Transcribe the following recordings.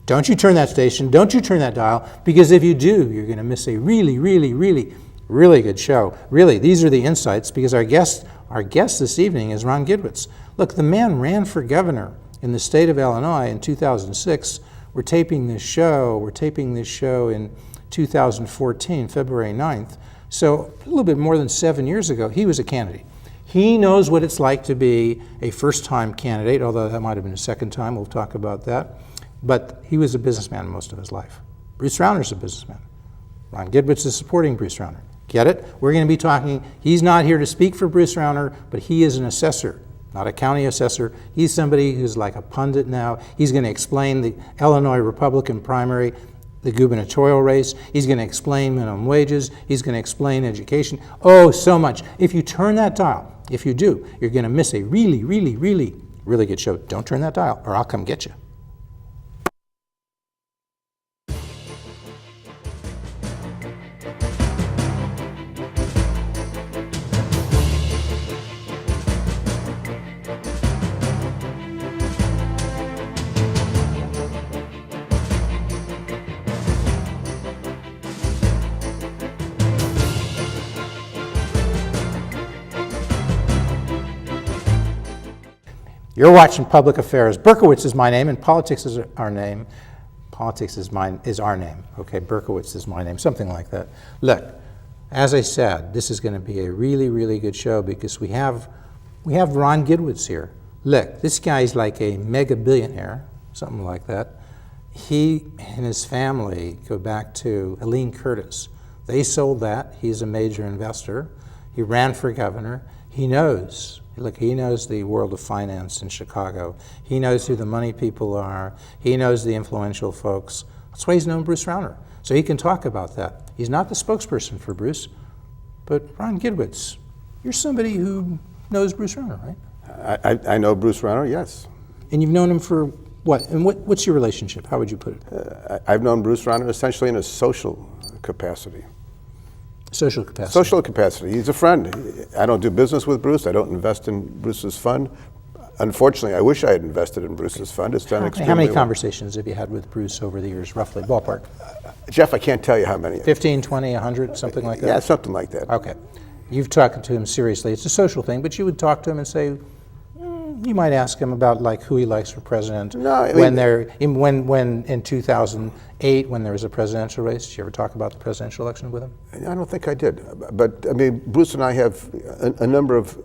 Don't you turn that station, don't you turn that dial, because if you do, you're going to miss a really, really, really, really good show. Really, these are the insights, because our guest this evening is Ron Gidwidtz. Look, the man ran for governor in the state of Illinois in 2006. We're taping this show in 2014, February 9th. So a little bit more than 7 years ago, he was a candidate. He knows what it's like to be a first-time candidate, although that might have been a second time. We'll talk about that. But he was a businessman most of his life. Bruce Rauner's a businessman. Ron Gidwidtz is supporting Bruce Rauner. Get it? We're going to be talking, he's not here to speak for Bruce Rauner, but he is an assessor, not a county assessor. He's somebody who's like a pundit now. He's going to explain the Illinois Republican primary, the gubernatorial race. He's going to explain minimum wages. He's going to explain education. Oh, so much. If you turn that dial, if you do, you're going to miss a really, really, really, really good show. Don't turn that dial, or I'll come get you. You're watching Public Affairs. Berkowitz is my name, and politics is our name. Politics is our name. Okay, Berkowitz is my name, something like that. Look, as I said, this is going to be a really, really good show because we have Ron Gidwidtz here. Look, this guy's like a mega billionaire, something like that. He and his family go back to Helene Curtis. They sold that. He's a major investor. He ran for governor. He knows. Look, he knows the world of finance in Chicago. He knows who the money people are. He knows the influential folks. That's why he's known Bruce Rauner. So he can talk about that. He's not the spokesperson for Bruce, but Ron Gidwidtz, you're somebody who knows Bruce Rauner, right? I know Bruce Rauner, yes. And you've known him for what? And what's your relationship? How would you put it? I've known Bruce Rauner essentially in a social capacity. Social capacity. Social capacity. He's a friend. I don't do business with Bruce. I don't invest in Bruce's fund. Unfortunately, I wish I had invested in Bruce's fund. It's done extremely well. How many conversations have you had with Bruce over the years, roughly, ballpark? Jeff, I can't tell you how many. 15, 20, 100, something like that? Yeah, something like that. Okay. You've talked to him seriously. It's a social thing, but you would talk to him and say, you might ask him about like who he likes for president. No, I mean, when in 2008 when there was a presidential race. Did you ever talk about the presidential election with him? I don't think I did. But I mean, Bruce and I have a number of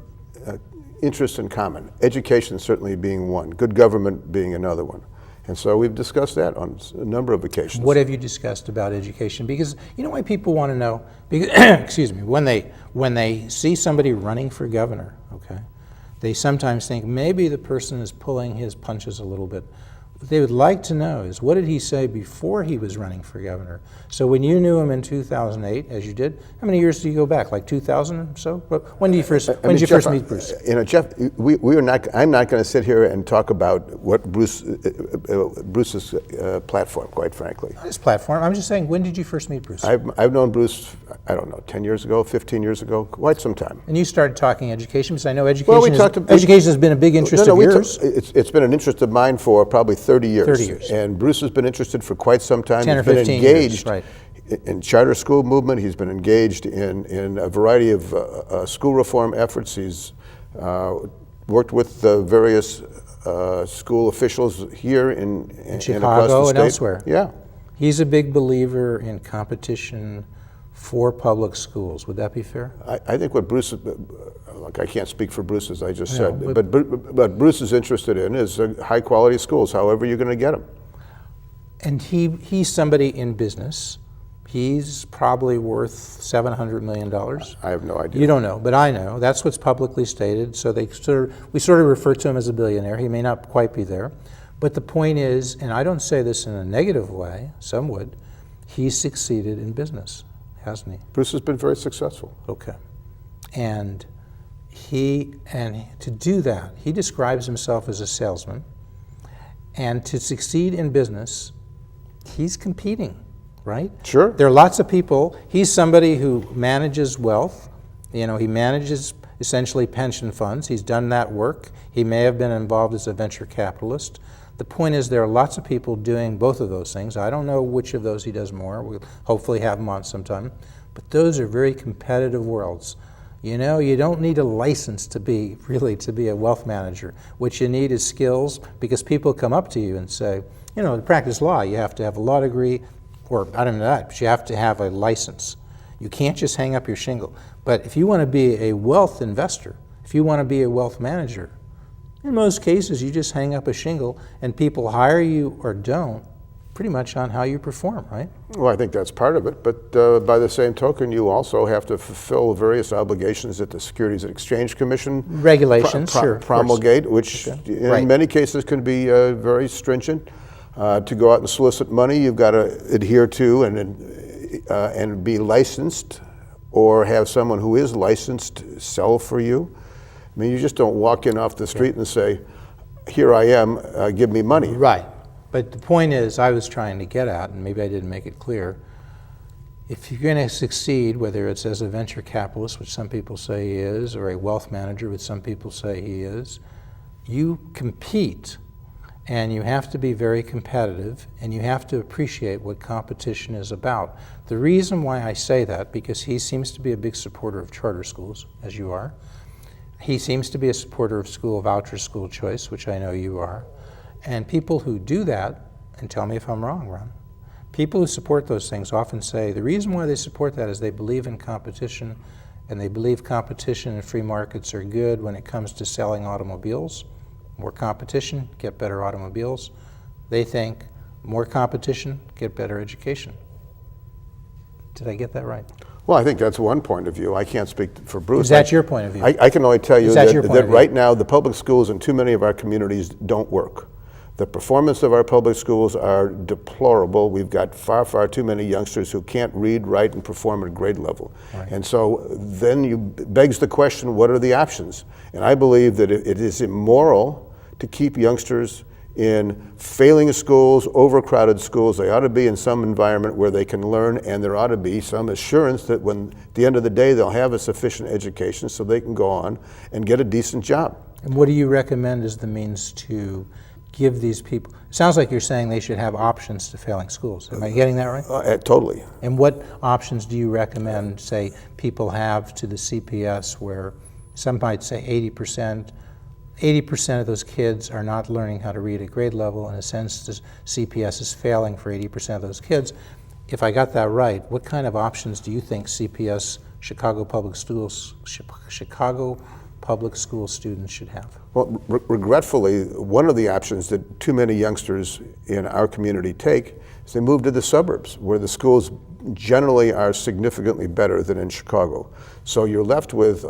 interests in common. Education certainly being one. Good government being another one. And so we've discussed that on a number of occasions. What have you discussed about education? Because you know why people want to know. Because, excuse me. When they see somebody running for governor, okay. They sometimes think maybe the person is pulling his punches a little bit. What they would like to know is what did he say before he was running for governor? So when you knew him in 2008, as you did, how many years do you go back? Like 2000 or so? When did you first meet Bruce? You know, Jeff, we are not. I'm not going to sit here and talk about what Bruce's platform, quite frankly. Not his platform. I'm just saying, when did you first meet Bruce? I've known Bruce, I don't know, 10 years ago, 15 years ago, quite some time. And you started talking education, because I know education has been a big interest of yours. It's been an interest of mine for probably 30 years. 30 years. And Bruce has been interested for quite some time. 10 or 15 years, right. In charter school movement. He's been engaged in a variety of school reform efforts. He's worked with the various school officials here in Chicago and elsewhere. Yeah. He's a big believer in competition for public schools. Would that be fair? I think what Bruce, look, I can't speak for Bruce, as I just said, but Bruce is interested in is high quality schools, however you're going to get them. And he's somebody in business. He's probably worth $700 million. I have no idea. You don't know, but I know. That's what's publicly stated. So we sort of refer to him as a billionaire. He may not quite be there. But the point is, and I don't say this in a negative way, some would, he's succeeded in business, hasn't he? Bruce has been very successful. Okay. And to do that, he describes himself as a salesman. And to succeed in business, he's competing. Right? Sure. There are lots of people. He's somebody who manages wealth. You know, he manages essentially pension funds. He's done that work. He may have been involved as a venture capitalist. The point is there are lots of people doing both of those things. I don't know which of those he does more. We'll hopefully have him on sometime. But those are very competitive worlds. You know, you don't need a license to be a wealth manager. What you need is skills, because people come up to you and say, you know, to practice law, you have to have a law degree, or I don't know that, but you have to have a license. You can't just hang up your shingle. But if you want to be a wealth investor, if you want to be a wealth manager, in most cases, you just hang up a shingle and people hire you or don't pretty much on how you perform, right? Well, I think that's part of it, but by the same token, you also have to fulfill various obligations that the Securities and Exchange Commission regulations promulgate, which in many cases can be very stringent. To go out and solicit money, you've got to adhere to and be licensed, or have someone who is licensed sell for you. I mean, you just don't walk in off the street and say, here I am, give me money. Right. But the point is, I was trying to get at, and maybe I didn't make it clear, if you're going to succeed, whether it's as a venture capitalist, which some people say he is, or a wealth manager, which some people say he is, you compete, and you have to be very competitive, and you have to appreciate what competition is about. The reason why I say that, because he seems to be a big supporter of charter schools, as you are. He seems to be a supporter of school vouchers, school choice, which I know you are. And people who do that, and tell me if I'm wrong, Ron, people who support those things often say the reason why they support that is they believe in competition, and they believe competition and free markets are good when it comes to selling automobiles. More competition, get better automobiles. They think more competition, get better education. Did I get that right? Well, I think that's one point of view. I can't speak for Bruce. Is that your point of view? I can only tell you that view? Right now the public schools in too many of our communities don't work. The performance of our public schools are deplorable. We've got far, far too many youngsters who can't read, write, and perform at grade level. Right. And so then begs the question, what are the options? And I believe that it is immoral to keep youngsters in failing schools, overcrowded schools. They ought to be in some environment where they can learn, and there ought to be some assurance that when at the end of the day they'll have a sufficient education so they can go on and get a decent job. And what do you recommend as the means to give these people? It sounds like you're saying they should have options to failing schools. Am I getting that right? Totally. And what options do you recommend, say, people have to the CPS, where some might say 80% of those kids are not learning how to read at grade level. In a sense, the CPS is failing for 80% of those kids. If I got that right, what kind of options do you think CPS, Chicago Public School students should have? Well, regretfully, one of the options that too many youngsters in our community take is they move to the suburbs, where the schools generally are significantly better than in Chicago. So you're left with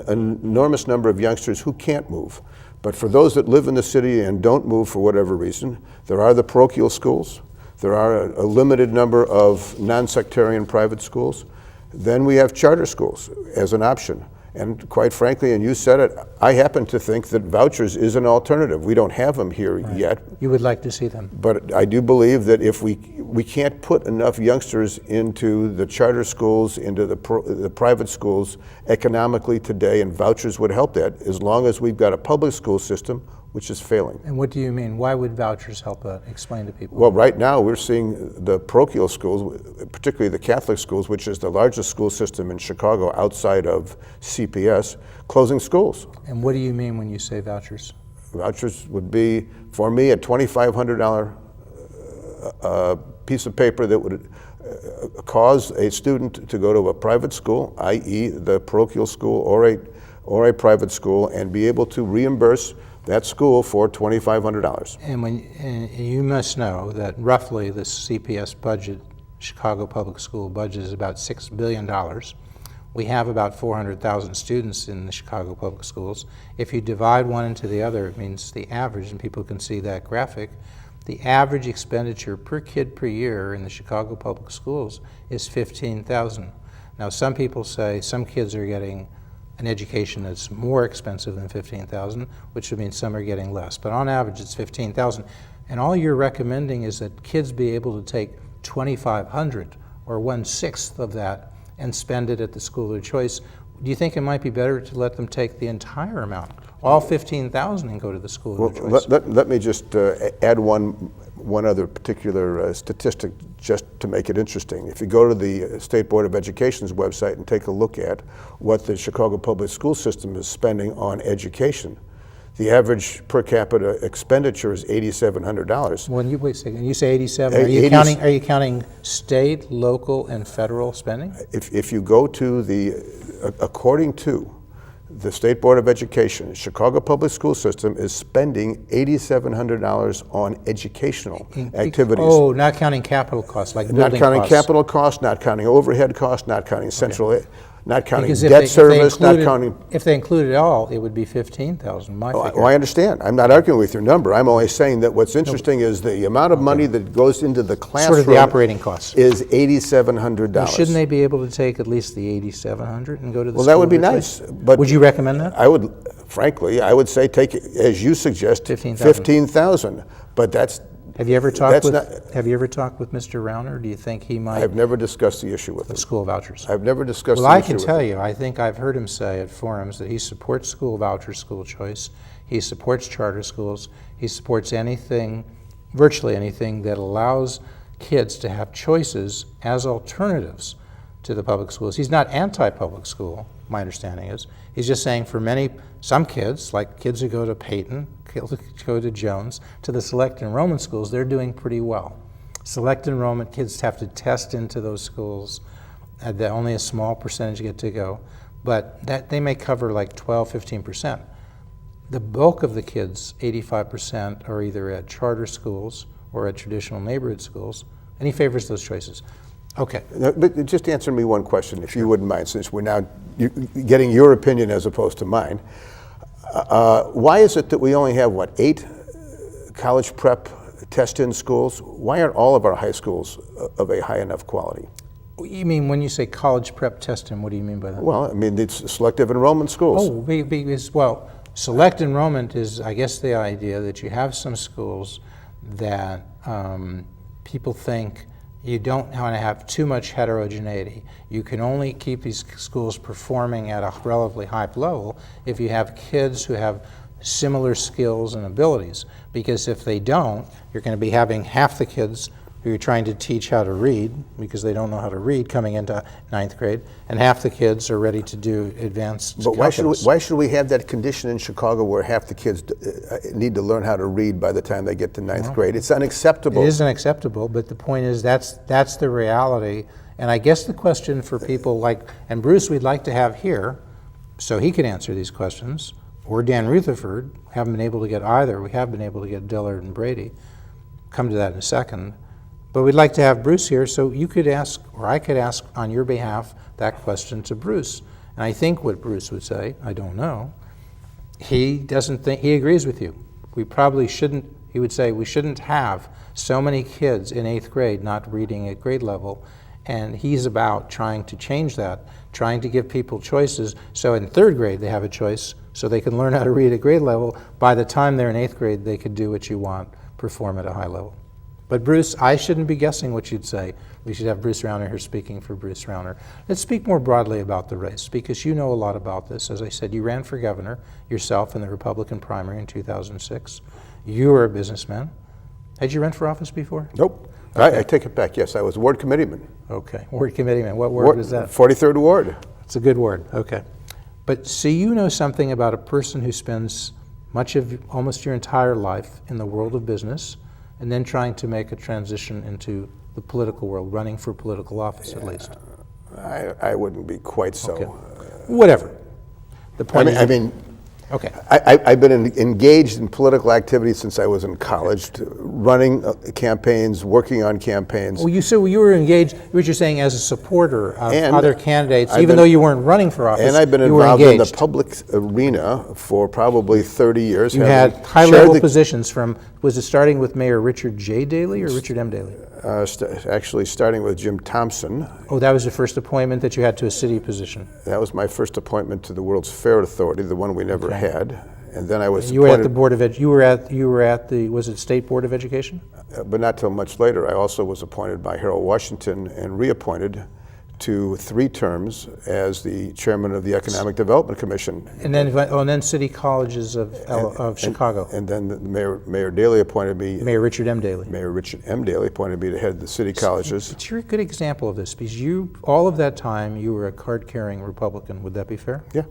an enormous number of youngsters who can't move. But for those that live in the city and don't move for whatever reason, there are the parochial schools. There are a limited number of non-sectarian private schools. Then we have charter schools as an option. And quite frankly, and you said it, I happen to think that vouchers is an alternative. We don't have them here yet. You would like to see them. But I do believe that if we can't put enough youngsters into the charter schools, into the private schools economically today, and vouchers would help that, as long as we've got a public school system which is failing. And what do you mean? Why would vouchers help that? Explain to people. Well, right now we're seeing the parochial schools, particularly the Catholic schools, which is the largest school system in Chicago outside of CPS, closing schools. And what do you mean when you say vouchers? Vouchers would be, for me, a $2,500 piece of paper that would cause a student to go to a private school, i.e. the parochial school or a private school, and be able to reimburse that school for $2,500. And you must know that roughly the CPS budget, Chicago Public School budget, is about $6 billion. We have about 400,000 students in the Chicago Public Schools. If you divide one into the other, it means the average, and people can see that graphic, the average expenditure per kid per year in the Chicago Public Schools is $15,000. Now, some people say some kids are getting an education that's more expensive than $15,000, which would mean some are getting less. But on average, it's $15,000. And all you're recommending is that kids be able to take $2,500 or 1/6 of that and spend it at the school of their choice. Do you think it might be better to let them take the entire amount? all 15,000 and go to the school Well, of their choice. let me just add one other particular statistic just to make it interesting. If you go to the State Board of Education's website and take a look at what the Chicago public school system is spending on education, the average per capita expenditure is $8,700. When you wait a second, you say 87. Are you counting state, local, and federal spending? If you go to according to the State Board of Education, Chicago public school system is spending $8,700 on educational activities. Oh, not counting capital costs like building Not counting costs. capital costs, not counting overhead costs, not counting central, not counting Because debt service, not counting. If they included it all, it would be 15,000. My figure. Well, I understand. I'm not arguing with your number. I'm only saying that what's interesting is the amount of money that goes into the classroom. Sort of the operating costs. Is $8,700. Well, shouldn't they be able to take at least the 8,700 and go to the Well, school that would be of their nice. choice? But would you recommend that? I would, frankly, I would say take, as you suggest, 15,000. But that's. Have you ever talked with Mr. Rauner? Do you think he might? I've never discussed the issue with him. School vouchers. I've never discussed Well, the I issue can with tell him. you, I think I've heard him say at forums that he supports school vouchers, school choice. He supports charter schools. He supports anything, virtually anything, that allows kids to have choices as alternatives to the public schools. He's not anti-public school, my understanding is. He's just saying for some kids, like kids who go to Peyton, go to Jones, to the select enrollment schools, they're doing pretty well. Select enrollment kids have to test into those schools. Only a small percentage get to go, but that they may cover like 12, 15%. The bulk of the kids, 85%, are either at charter schools or at traditional neighborhood schools, and he favors those choices. Okay. But just answer me one question, if you wouldn't mind, since we're now getting your opinion as opposed to mine. Why is it that we only have, 8 college prep test-in schools? Why aren't all of our high schools of a high enough quality? You mean when you say college prep test-in, what do you mean by that? Well, I mean, it's selective enrollment schools. Oh, because, well, select enrollment is, I guess, the idea that you have some schools that people think you don't want to have too much heterogeneity. You can only keep these schools performing at a relatively high level if you have kids who have similar skills and abilities. Because if they don't, you're going to be having half the kids who you're trying to teach how to read because they don't know how to read coming into 9th grade, and half the kids are ready to do advanced But why should we have that condition in Chicago where half the kids need to learn how to read by the time they get to 9th grade? It's unacceptable. It is unacceptable, but the point is that's the reality. And I guess the question for people like, and Bruce we'd like to have here, so he can answer these questions, or Dan Rutherford, haven't been able to get either. We have been able to get Dillard and Brady. Come to that in a second. But we'd like to have Bruce here, so you could ask, or I could ask on your behalf, that question to Bruce. And I think what Bruce would say, I don't know, he agrees with you. We probably shouldn't, he would say, we shouldn't have so many kids in 8th grade not reading at grade level. And he's about trying to change that, trying to give people choices. So in 3rd grade, they have a choice, so they can learn how to read at grade level. By the time they're in 8th grade, they could do what you want, perform at a high level. But Bruce, I shouldn't be guessing what you'd say. We should have Bruce Rauner here speaking for Bruce Rauner. Let's speak more broadly about the race, because you know a lot about this. As I said, you ran for governor yourself in the Republican primary in 2006. You were a businessman. Had you run for office before? Nope. Okay. I take it back. Yes, I was ward committeeman. Okay, ward committeeman. What ward was that? 43rd Ward. It's a good ward. Okay. But so you know something about a person who spends much of almost your entire life in the world of business, and then trying to make a transition into the political world, running for political office at least. I wouldn't be quite so. Okay. Whatever. The point is, okay. I've been engaged in political activity since I was in college, running campaigns, working on campaigns. Well, you were engaged, what you're saying, as a supporter of other candidates, even though you weren't running for office. And I've been involved in the public arena for probably 30 years. You had high-level positions from, was it starting with Mayor Richard J. Daley or Richard M. Daley? Actually, starting with Jim Thompson. Oh, that was the first appointment that you had to a city position. That was my first appointment to the World's Fair Authority, the one we never had. And then I was You were at the Board of you were at the, was it State Board of Education? but not till much later. I also was appointed by Harold Washington and reappointed to 3 terms as the chairman of the Economic Development Commission. And then city colleges of Chicago. And then Mayor Daley appointed me. Mayor Richard M. Daley. Mayor Richard M. Daley appointed me to head the city colleges. But you're a good example of this because all of that time, you were a card-carrying Republican. Would that be fair? Yeah.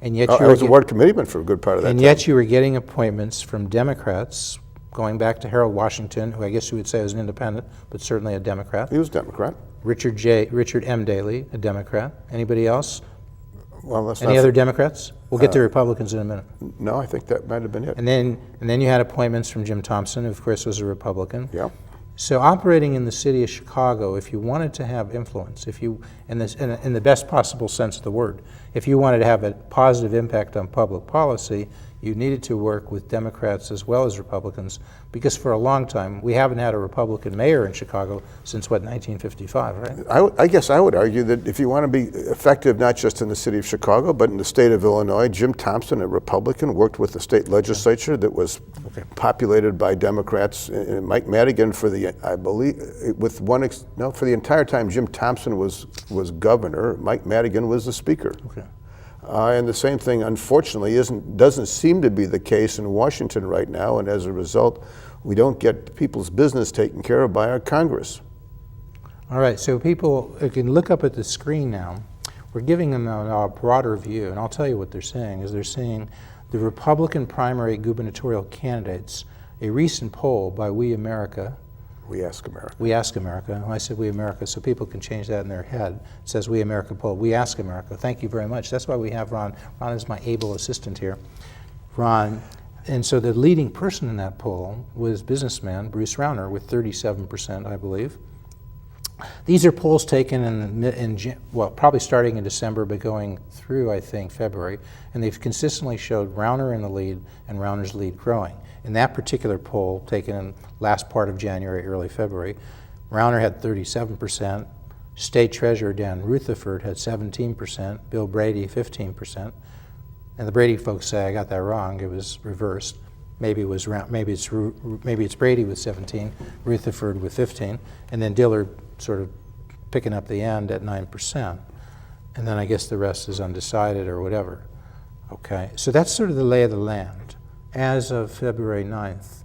And yet I was a ward committeeman for a good part of that time. And yet you were getting appointments from Democrats, going back to Harold Washington, who I guess you would say was an independent, but certainly a Democrat. He was a Democrat. Richard M. Daley, a Democrat. Anybody else? Well, Any other Democrats? We'll get to Republicans in a minute. No, I think that might have been it. And then you had appointments from Jim Thompson, who of course was a Republican. Yeah. So operating in the city of Chicago, if you wanted to have influence, if you, in the best possible sense of the word, if you wanted to have a positive impact on public policy, you needed to work with Democrats as well as Republicans, because for a long time, we haven't had a Republican mayor in Chicago since, 1955, right? I guess I would argue that if you want to be effective, not just in the city of Chicago, but in the state of Illinois, Jim Thompson, a Republican, worked with the state legislature that was populated by Democrats. And Mike Madigan, for the, I believe, for the entire time Jim Thompson was governor, Mike Madigan was the speaker. Okay. And the same thing, unfortunately, doesn't seem to be the case in Washington right now, and as a result, we don't get people's business taken care of by our Congress. All right, so people can look up at the screen now. We're giving them a broader view, and I'll tell you what they're saying, is they're saying the Republican primary gubernatorial candidates, a recent poll by We America. We Ask America. We Ask America. I said We America so people can change that in their head. It says We America poll. We Ask America. Thank you very much. That's why we have Ron. Ron is my able assistant here. Ron. And so the leading person in that poll was businessman Bruce Rasner with 37%, I believe. These are polls taken probably starting in December, but going through, I think, February. And they've consistently showed Rasner in the lead and Rasner's lead growing. In that particular poll, taken in last part of January, early February, Rasner had 37%, State Treasurer Dan Rutherford had 17%, Bill Brady 15%, and the Brady folks say I got that wrong. It was reversed. Maybe it's Brady with 17, Rutherford with 15, and then Dillard sort of picking up the end at 9%, and then I guess the rest is undecided or whatever. Okay, so that's sort of the lay of the land. As of February 9th,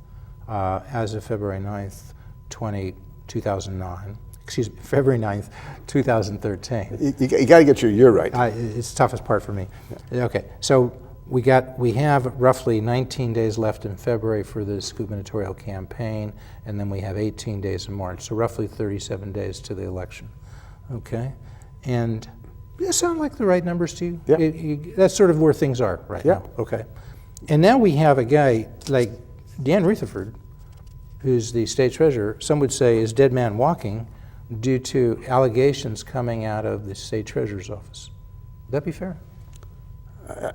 2009, February 9th, 2013. You got to get your year right. It's the toughest part for me. Yeah. Okay, so we have roughly 19 days left in February for this gubernatorial campaign, and then we have 18 days in March, so roughly 37 days to the election. Okay, and does that sound like the right numbers to you? Yeah. That's sort of where things are right now. Okay. And now we have a guy like Dan Rutherford, who's the state treasurer, some would say is dead man walking due to allegations coming out of the state treasurer's office. Would that be fair?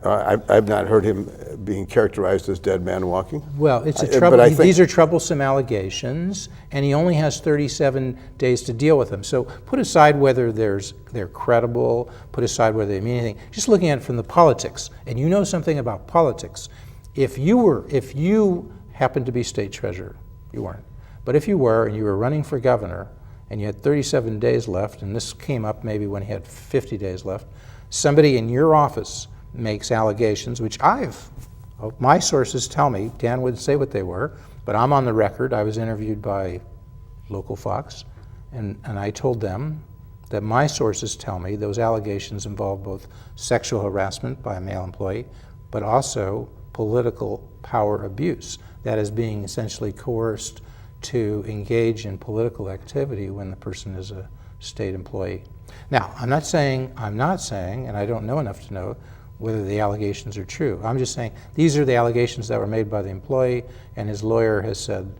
I've not heard him being characterized as dead man walking. Well, these are troublesome allegations, and he only has 37 days to deal with them. So put aside whether they're credible, put aside whether they mean anything. Just looking at it from the politics, and you know something about politics. If you happened to be state treasurer, you weren't, but if you were and you were running for governor, and you had 37 days left, and this came up maybe when he had 50 days left, somebody in your office makes allegations, which my sources tell me, Dan wouldn't say what they were, but I'm on the record. I was interviewed by local Fox, and I told them that my sources tell me those allegations involve both sexual harassment by a male employee, but also political power abuse. That is being essentially coerced to engage in political activity when the person is a state employee. Now, I'm not saying, and I don't know enough to know whether the allegations are true. I'm just saying these are the allegations that were made by the employee, and his lawyer has said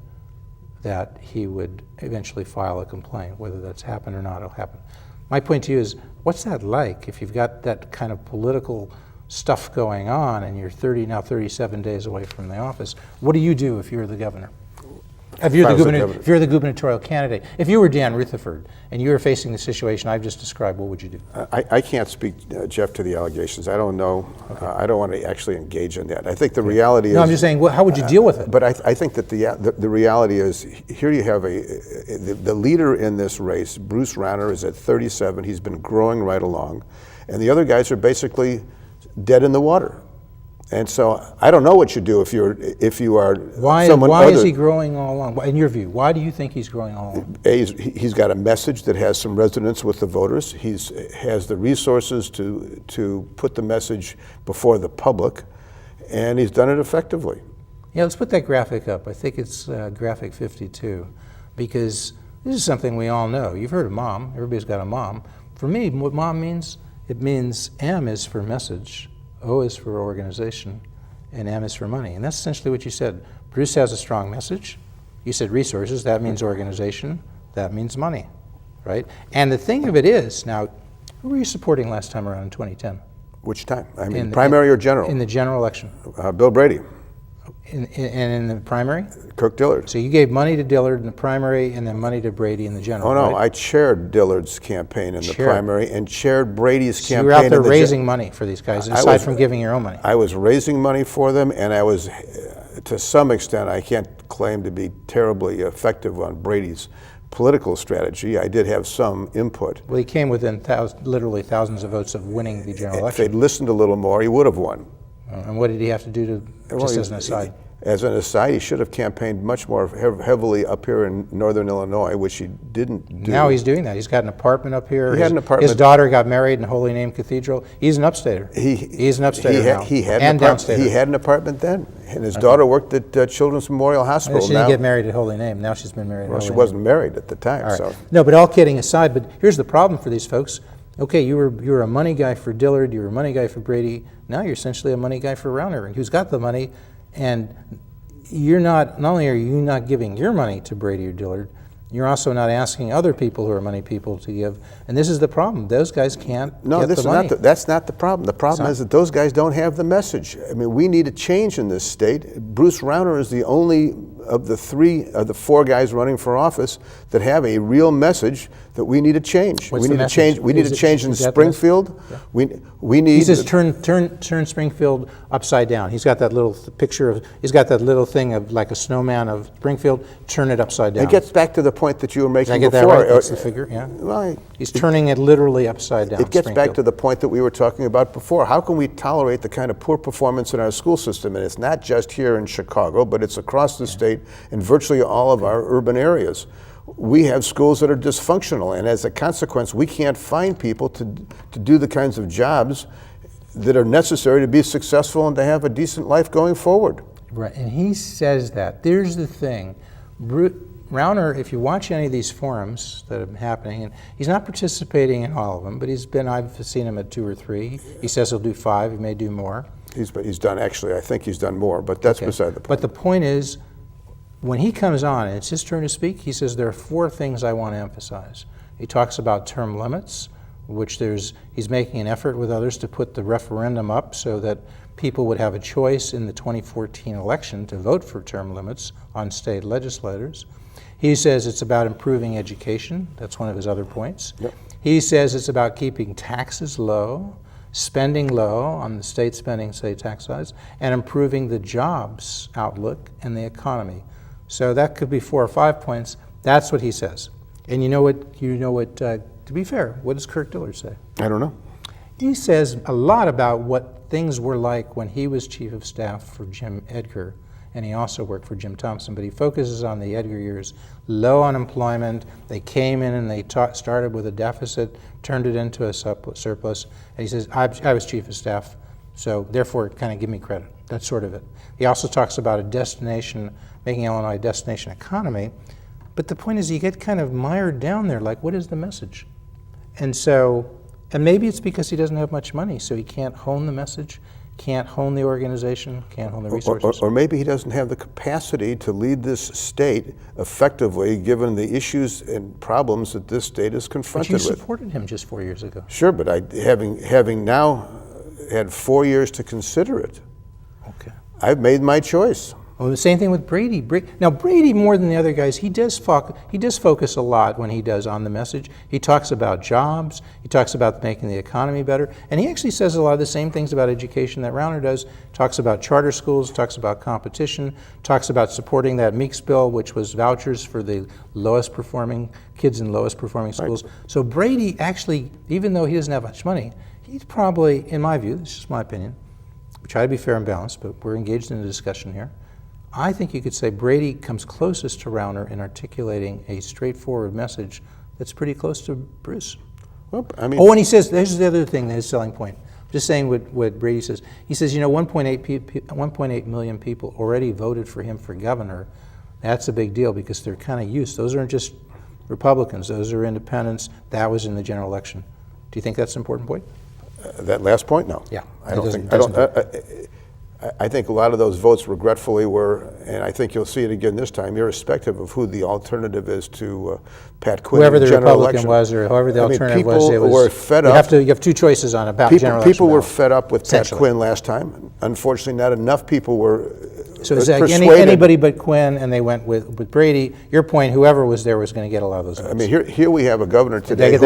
that he would eventually file a complaint. Whether that's happened or not, it'll happen. My point to you is, what's that like if you've got that kind of political stuff going on and you're now 37 days away from the office? What do you do if you're the governor? If you're the gubernatorial candidate, if you were Dan Rutherford and you were facing the situation I've just described, what would you do? I can't speak, Jeff, to the allegations. I don't know. Okay. I don't want to actually engage in that. I think the reality is... No, I'm just saying, how would you deal with it? But I think that the reality is, here you have the leader in this race, Bruce Rasner, is at 37. He's been growing right along. And the other guys are basically dead in the water. And so I don't know what you do if you are someone Why other. is he growing all along? In your view, why do you think he's growing all along? He's got a message that has some resonance with the voters. He has the resources to put the message before the public, and he's done it effectively. Yeah, let's put that graphic up. I think it's graphic 52, because this is something we all know. You've heard of mom. Everybody's got a mom. For me, what mom means, it means M is for message, O is for organization, and M is for money. And that's essentially what you said. Bruce has a strong message. You said resources, that means organization, that means money, right? And the thing of it is, now, who were you supporting last time around in 2010? Which time? I mean, primary or general? In the general election. Bill Brady. And in the primary? Kirk Dillard. So you gave money to Dillard in the primary and then money to Brady in the general, Oh, no, right? I chaired Dillard's campaign in the primary and chaired Brady's campaign. So you were out there raising money for these guys, aside from giving your own money. I was raising money for them, and I was, to some extent, I can't claim to be terribly effective on Brady's political strategy. I did have some input. Well, he came within literally thousands of votes of winning the general election. If they'd listened a little more, he would have won. And what did he have to do just as an aside? As an aside, he should have campaigned much more heavily up here in northern Illinois, which he didn't do. Now he's doing that. He's got an apartment up here. He had an apartment. His daughter got married in Holy Name Cathedral. He's an upstater. He's an upstater now. He had and downstater. He had an apartment then, and his daughter worked at Children's Memorial Hospital. She didn't get married at Holy Name. Now she's been married at Holy Name. Well, she wasn't married at the time. All right. So. No, but all kidding aside, but here's the problem for these folks. Okay, you were a money guy for Dillard, you were a money guy for Brady, now you're essentially a money guy for Rasner, who's got the money, and you're not only are you not giving your money to Brady or Dillard, you're also not asking other people who are money people to give, and this is the problem. Those guys can't get the money. No, that's not the problem. The problem is that those guys don't have the message. I mean, we need a change in this state. Bruce Rasner is the only of the four guys running for office that have a real message that we need to change. What's the message? We need to change in Springfield. Yeah. We need. He says turn Springfield upside down. He's got that little picture of. He's got that little thing of like a snowman of Springfield. Turn it upside down. It gets back to the point that you were making before. Did I get that right? That's the figure. Yeah. Well, he's turning it literally upside down. It gets back to the point that we were talking about before. How can we tolerate the kind of poor performance in our school system? And it's not just here in Chicago, but it's across the state in virtually all of our urban areas. We have schools that are dysfunctional, and as a consequence, we can't find people to do the kinds of jobs that are necessary to be successful and to have a decent life going forward. Right, and he says that. There's the thing. Rasner, if you watch any of these forums that have been happening, and he's not participating in all of them, but I've seen him at 2 or 3. He says he'll do 5, he may do more. He's done, actually, I think he's done more, but that's beside the point. But the point is, when he comes on and it's his turn to speak, he says there are 4 things I want to emphasize. He talks about term limits, which he's making an effort with others to put the referendum up so that people would have a choice in the 2014 election to vote for term limits on state legislators. He says it's about improving education. That's one of his other points. Yep. He says it's about keeping taxes low, spending low on the state spending, state tax size, and improving the jobs outlook and the economy. So that could be 4 or 5 points. That's what he says. And you know what, to be fair, what does Kirk Dillard say? I don't know. He says a lot about what things were like when he was chief of staff for Jim Edgar, and he also worked for Jim Thompson, but he focuses on the Edgar years. Low unemployment, they came in and they started with a deficit, turned it into a surplus, and he says, I was chief of staff, so therefore kind of give me credit. That's sort of it. He also talks about a destination, making Illinois a destination economy, but the point is you get kind of mired down there, like what is the message? And maybe it's because he doesn't have much money, so he can't hone the message, can't hone the organization, can't hone the resources. Or maybe he doesn't have the capacity to lead this state effectively, given the issues and problems that this state is confronted with. But you supported him just 4 years ago. Sure, but having now had 4 years to consider it, okay, I've made my choice. Oh, the same thing with Brady. Now, Brady, more than the other guys, he does focus a lot when he does on the message. He talks about jobs. He talks about making the economy better. And he actually says a lot of the same things about education that Rasner does. Talks about charter schools, talks about competition, talks about supporting that Meeks bill, which was vouchers for the lowest performing kids in lowest performing schools. Right. So Brady actually, even though he doesn't have much money, he's probably, in my view, this is just my opinion, we try to be fair and balanced, but we're engaged in a discussion here. I think you could say Brady comes closest to Rasner in articulating a straightforward message that's pretty close to Bruce. Well, I mean, and he says, there's the other thing, his selling point. Just saying what Brady says. He says, 1.8 million people already voted for him for governor. That's a big deal because they're kind of used. Those aren't just Republicans. Those are independents. That was in the general election. Do you think that's an important point? That last point, no. Yeah. I think a lot of those votes regretfully were, and I think you'll see it again this time, irrespective of who the alternative is to Pat Quinn. Whoever the general Republican election. was, or whoever the alternative was, people were fed up. You have two choices on a general election. People were fed up with Pat Quinn last time. Unfortunately, not enough people were So it's like persuaded. anybody but Quinn, and they went with Brady. Your point, whoever was there was going to get a lot of those votes. I mean, here we have a governor today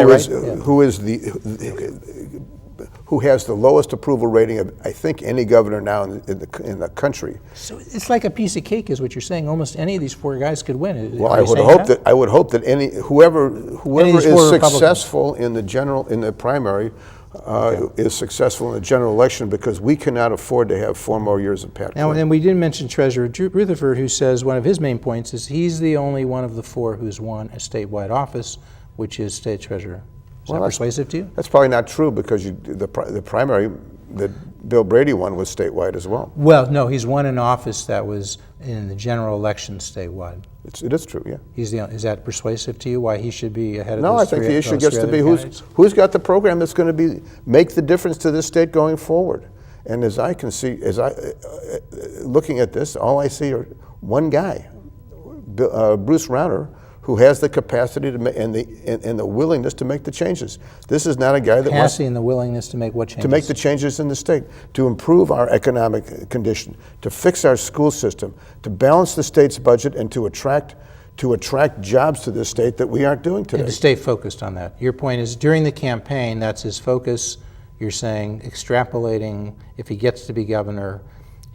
who has the lowest approval rating of, I think, any governor now in the country. So it's like a piece of cake, is what you're saying. Almost any of these four guys could win. Well, I would hope that whoever is successful in the primary is successful in the general election, because we cannot afford to have 4 more years of Pat Quinn. Now, and we didn't mention Treasurer Rutherford, who says one of his main points is he's the only one of the 4 who's won a statewide office, which is state treasurer. Is that persuasive to you? That's probably not true, because the primary that Bill Brady won was statewide as well. Well, no, he's won an office that was in the general election statewide. It is true, yeah. Is that persuasive to you, why he should be ahead of No, I think the issue gets to be who's got the program that's going to make the difference to this state going forward. And as I can see, looking at this, all I see are one guy, Bruce Rasner, who has the capacity and the willingness to make the changes. This is not a guy that capacity and the willingness to make what changes? To make the changes in the state, to improve our economic condition, to fix our school system, to balance the state's budget, and to attract jobs to this state that we aren't doing today. And to stay focused on that. Your point is, during the campaign, that's his focus. You're saying, extrapolating, if he gets to be governor,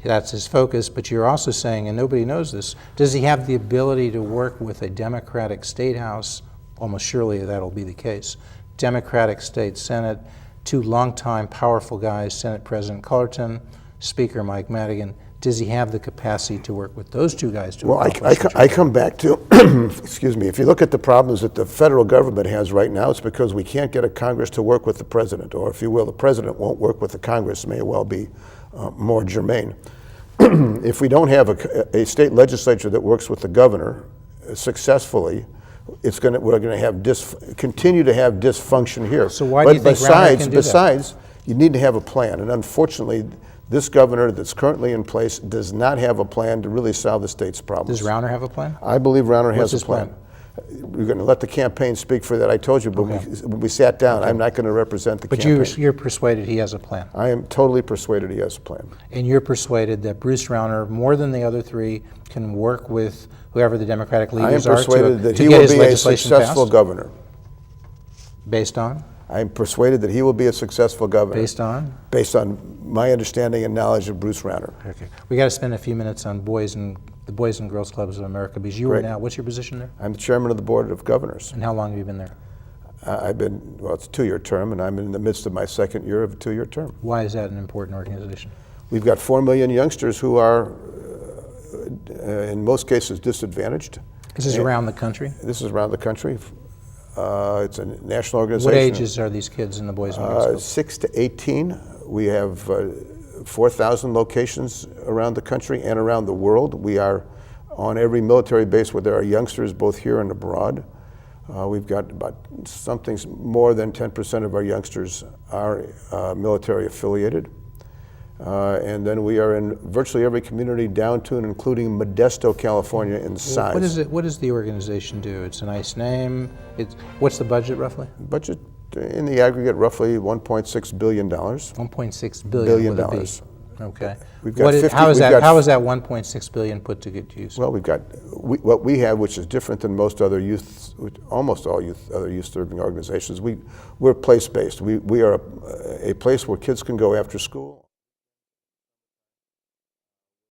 that's his focus, but you're also saying, and nobody knows this, does he have the ability to work with a Democratic State House? Almost surely that'll be the case. Democratic State Senate, 2 longtime powerful guys, Senate President Cullerton, Speaker Mike Madigan. Does he have the capacity to work with those 2 guys to accomplish I come back to, excuse me, if you look at the problems that the federal government has right now, it's because we can't get a Congress to work with the president, or if you will, the president won't work with the Congress, may well be more germane. If we don't have a state legislature that works with the governor successfully, we're going to continue to have dysfunction here. So why do you think Rasner can do besides, you need to have a plan, and unfortunately, this governor that's currently in place does not have a plan to really solve the state's problems. Does Rasner have a plan? I believe Rasner has a plan. We're going to let the campaign speak for that. I told you, but when we sat down, I'm not going to represent the campaign. But you're persuaded he has a plan? I am totally persuaded he has a plan. And you're persuaded that Bruce Rasner, more than the other 3, can work with whoever the Democratic leaders are to get his legislation passed? I am persuaded that he will be a successful governor. Based on? I am persuaded that he will be a successful governor. Based on? Based on my understanding and knowledge of Bruce Rasner. Okay. We got to spend a few minutes on the Boys and Girls Clubs of America, because you are now, what's your position there? I'm the chairman of the board of governors. And how long have you been there? It's a 2-year term, and I'm in the midst of my 2nd year of a 2-year term. Why is that an important organization? We've got 4 million youngsters who are, in most cases, disadvantaged. This is around the country? This is around the country. It's a national organization. What ages are these kids in the Boys and Girls Clubs? 6 to 18. We have 4,000 locations around the country and around the world. We are on every military base where there are youngsters, both here and abroad. We've got about something more than 10% of our youngsters are military affiliated. And then we are in virtually every community down to and including Modesto, California in size. What does the organization do? It's a nice name. What's the budget roughly? Budget in the aggregate roughly $1.6 billion. $1.6 billion. Okay. We've got 50 how is we've that? got How is that 1.6 billion put to good use? Well, what we have, which is different than most other almost all other youth-serving organizations. We're place-based. We are a place where kids can go after school.